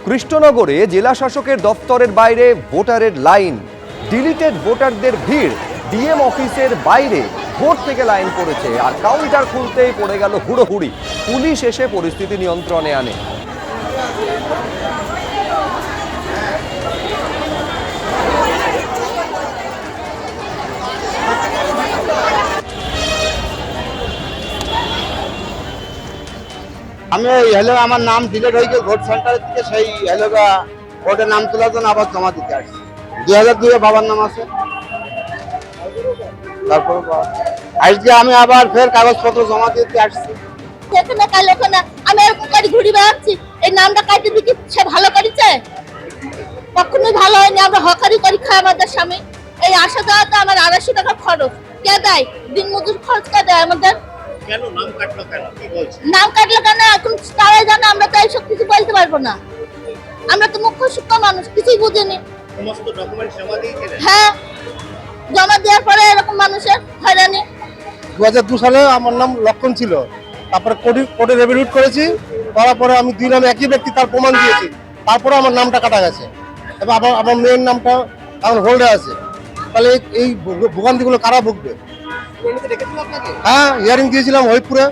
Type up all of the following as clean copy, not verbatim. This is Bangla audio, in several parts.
কৃষ্ণনগরে জেলা শাসকের দপ্তরের বাইরে ভোটারের লাইন, ডিলিটেড ভোটারদের ভিড়, ডিএম অফিসের বাইরে ভোট থেকে লাইন পড়েছে, আর কাউন্টার খুলতেই পড়ে গেল হুড়োহুড়ি। পুলিশ এসে পরিস্থিতি নিয়ন্ত্রণে আনে। আমি আমার নাম ডিলেট হয়ে গিয়ে ভোট সেন্টারের থেকে সেই ভোটের নাম তোলার জন্য আবার জমা দিতে আসছি। 2002-এ বাবার নাম আছে। তারপর আজকে আমি আবার ফের কাগজপত্র জমা দিতে আসছি। আমি ঘুরি বেড়াচ্ছি, এই নামটা কাটে দিকে সে ভালো করেছে, কখনোই ভালো হয়নি। আমরা হকারি করি খাই আমাদের স্বামী, এই আসা যাওয়াতে আমার 250 টাকা খরচ কে দেয়, দিন মজুর খরচ কে দেয় আমাদের। নাম কাটলো কেন এখন তারাই জানে, আমরা তো এইসব কিছু বলতে পারবো না। আমরা তো মুখ্য সূক্ষ্ম মানুষ, কিছুই বুঝিনি। হ্যাঁ, জমা দেওয়ার পরে এরকম মানুষের হয়রানি। 2002 সালে আমার নাম লক্ষণ ছিল, তারপরে কোর্টে রেভিডিউট করেছি, করার পরে আমি 2 নামে একই ব্যক্তি তার প্রমাণ দিয়েছি, তারপরে আমার নামটা কাটা গেছে এবং আমার মেয়ের নামটা আমার হোল্ডে আছে। তাহলে এই ভোগান্তিগুলো কারা ভুগবে? হ্যাঁ, হিয়ারিং দিয়েছিলাম হরিপুরে,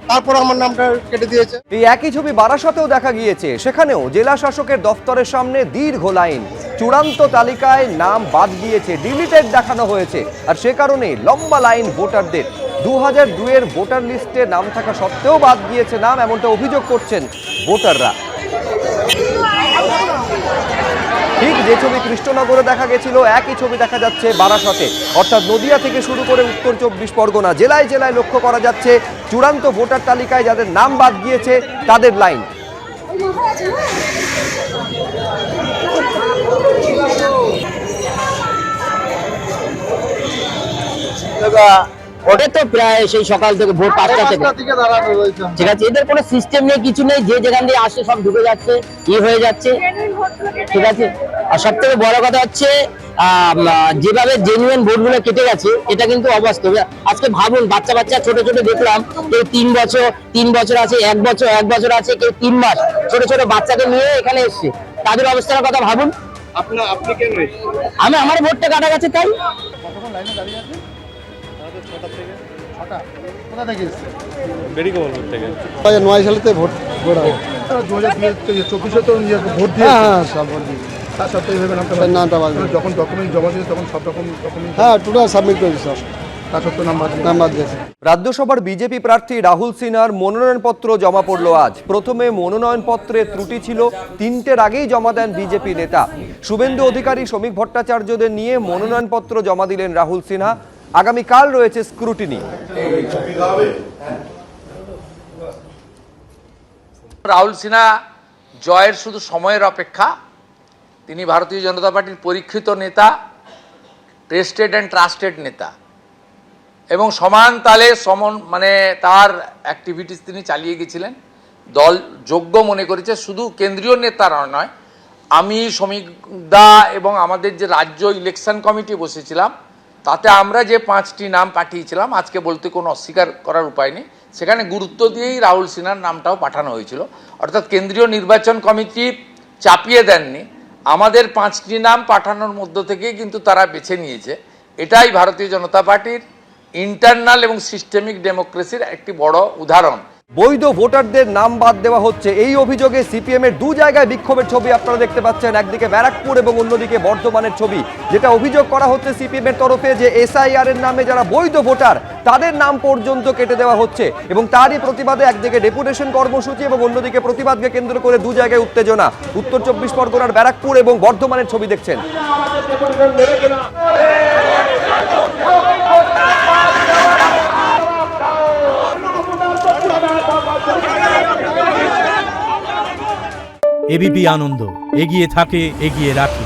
তারপর আমার নামটা কেটে দিয়েছে। এই একই ছবি বারাসতেও দেখা গিয়েছে, সেখানেও জেলা শাসকের দফতরের সামনে দীর্ঘ লাইন, চূড়ান্ত তালিকায় নাম বাদ গিয়েছে, ডিলিটেড দেখানো হয়েছে, আর সে কারণে লম্বা লাইন ভোটারদের। 2002-এর ভোটার লিস্টে নাম থাকা সত্ত্বেও বাদ গিয়েছে নাম, এমনটা অভিযোগ করছেন ভোটাররা। ঠিক যে ছবি কৃষ্ণনগরে দেখা গেছিল, একই ছবি দেখা যাচ্ছে বারাসতে, অর্থাৎ নদিয়া থেকে শুরু করে উত্তর 24 পরগনা জেলায় জেলায় লক্ষ্য করা যাচ্ছে চূড়ান্ত ভোটার তালিকায় যাদের নাম বাদ গিয়েছে তাদের লাইন। ওটা তো প্রায় সেই সকাল থেকে ভোর 5টা থেকে, ঠিক আছে। এদের কোনো সিস্টেম নেই, কিছু নেই, যে যেখান দিয়ে আসে সব ঢুকে যাচ্ছে, হয়ে যাচ্ছে, ঠিক আছে। আর সব থেকে বড় কথা হচ্ছে যেভাবে জেনুইন ভোটগুলো কেটে গেছে, এটা কিন্তু অবাস্তব। আজকে ভাবুন, বাচ্চা ছোট ছোট দেখলাম, কেউ 3 বছর আছে, 1 বছর আছে, কেউ 3 মাস, ছোট ছোট বাচ্চাকে নিয়ে এখানে এসছে, তাদের অবস্থার কথা ভাবুন। আপনি কেন? আমি আমার ভোটটা কাটা গেছে তাই। সালেতে ভোট 2024-এ তো ভোট দিয়ে নামটা যখন ডকুমেন্ট জমা দিয়ে তখন সব রকম হ্যাঁ টোটাল সাবমিট করেছি, সব তার সত্ত্বেও নাম্বার দিয়েছে। রাজ্যসভার বিজেপি প্রার্থী রাহুল সিনহার মনোনয়নপত্র জমা পড়ল আজ। প্রথমে মনোনয়নপত্রে ত্রুটি ছিল, 3টের আগেই জমা দেন বিজেপি নেতা শুভেন্দু অধিকারী, শ্রমিক ভট্টাচার্যদের নিয়ে মনোনয়নপত্র জমা দিলেন রাহুল সিনহা। আগামীকাল রয়েছে স্ক্রুটিনি। রাহুল সিনহা জয়ের শুধু সময়ের অপেক্ষা। তিনি ভারতীয় জনতা পার্টির পরীক্ষিত নেতা, টেস্টেড অ্যান্ড ট্রাস্টেড নেতা, এবং সমান তালে তার অ্যাক্টিভিটিস তিনি চালিয়ে গেছিলেন। দল যোগ্য মনে করেছে, শুধু কেন্দ্রীয় নেতারা নয়, আমি শ্রমিক দা এবং আমাদের যে রাজ্য ইলেকশন কমিটি বসেছিলাম, তাতে আমরা যে 5টি নাম পাঠিয়েছিলাম, আজকে বলতে কোনো অস্বীকার করার উপায় নেই, সেখানে গুরুত্ব দিয়েই রাহুল সিনহার নামটাও পাঠানো হয়েছিল। অর্থাৎ কেন্দ্রীয় নির্বাচন কমিটি চাপিয়ে দেননি, আমাদের 5টি নাম পাঠানোর মধ্য থেকে কিন্তু তারা বেছে নিয়েছে। এটাই ভারতীয় জনতা পার্টির ইন্টারনাল এবং সিস্টেমিক ডেমোক্রেসির একটি বড় উদাহরণ। বৈধ ভোটারদের নাম বাদ দেওয়া হচ্ছে, এই অভিযোগে সিপিএম এর 2 জায়গায় বিক্ষোভের ছবি আপনারা দেখতে পাচ্ছেন, একদিকে ব্যারাকপুর এবং অন্যদিকে বর্ধমানের ছবি। যেটা অভিযোগ করা হচ্ছে সিপিএম এর তরফে, যে এসআইআর এর নামে যারা বৈধ ভোটার তাদের নাম পর্যন্ত কেটে দেওয়া হচ্ছে, এবং তারই প্রতিবাদে একদিকে ডেপুটেশন কর্মসূচি এবং অন্যদিকে প্রতিবাদকে কেন্দ্র করে 2 জায়গায় উত্তেজনা। উত্তর 24 পরগনার ব্যারাকপুর এবং বর্ধমানের ছবি দেখছেন। এবিপি আনন্দ, এগিয়ে থাকে, এগিয়ে রাখে।